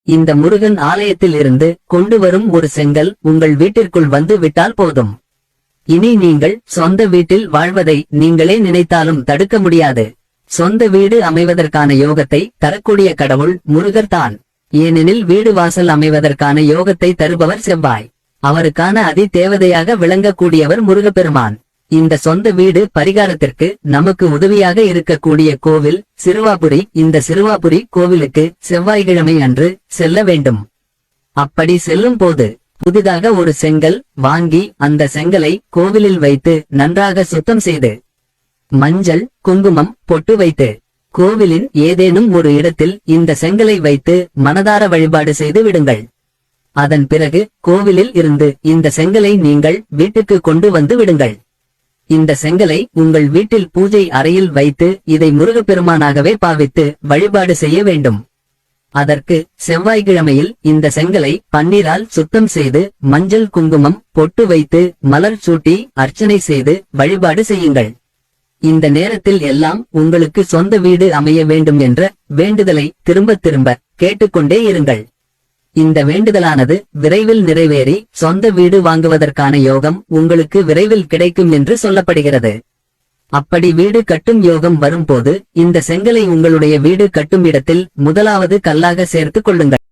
இந்த முருகன் ஆலயத்தில் இருந்து கொண்டு வரும் ஒரு செங்கல் உங்கள் வீட்டிற்குள் வந்து விட்டால் போதும். இனி நீங்கள் சொந்த வீட்டில் வாழ்வதை நீங்களே நினைத்தாலும் தடுக்க முடியாது. சொந்த வீடு அமைவதற்கான யோகத்தை தரக்கூடிய கடவுள் முருகர் தான். ஏனெனில் வீடு வாசல் அமைவதற்கான யோகத்தை தருபவர் செவ்வாய். அவருக்கான அதி தேவதையாக விளங்கக்கூடியவர் முருகப்பெருமான். இந்த சொந்த வீடு பரிகாரத்திற்கு நமக்கு உதவியாக இருக்கக்கூடிய கோவில் சிறுவாபுரி. இந்த சிறுவாபுரி கோவிலுக்கு செவ்வாய்க்கிழமை அன்று செல்ல வேண்டும். அப்படி செல்லும் போது புதிதாக ஒரு செங்கல் வாங்கி அந்த செங்கலை கோவிலில் வைத்து நன்றாக சுத்தம் செய்து மஞ்சள் குங்குமம் பொட்டு வைத்து கோவிலின் ஏதேனும் ஒரு இடத்தில் இந்த செங்கலை வைத்து மனதார வழிபாடு செய்து விடுங்கள். அதன் பிறகு கோவிலில் இருந்து இந்த செங்கலை நீங்கள் வீட்டுக்கு கொண்டு வந்து விடுங்கள். இந்த செங்கலை உங்கள் வீட்டில் பூஜை அறையில் வைத்து இதை முருகப்பெருமானாகவே பாவித்து வழிபாடு செய்ய வேண்டும். அதற்கு செவ்வாய்க்கிழமையில் இந்த செங்கலை பன்னீரால் சுத்தம் செய்து மஞ்சள் குங்குமம் பொட்டு வைத்து மலர் சூட்டி அர்ச்சனை செய்து வழிபாடு செய்யுங்கள். இந்த நேரத்தில் எல்லாம் உங்களுக்கு சொந்த வீடு அமைய வேண்டும் என்ற வேண்டுதலை திரும்ப திரும்ப கேட்டுக்கொண்டே இருங்கள். இந்த வேண்டுதலானது விரைவில் நிறைவேறி சொந்த வீடு வாங்குவதற்கான யோகம் உங்களுக்கு விரைவில் கிடைக்கும் என்று சொல்லப்படுகிறது. அப்படி வீடு கட்டும் யோகம் வரும்போது இந்த செங்கலை உங்களுடைய வீடு கட்டும் இடத்தில் முதலாவது கல்லாக சேர்த்துக் கொள்ளுங்கள்.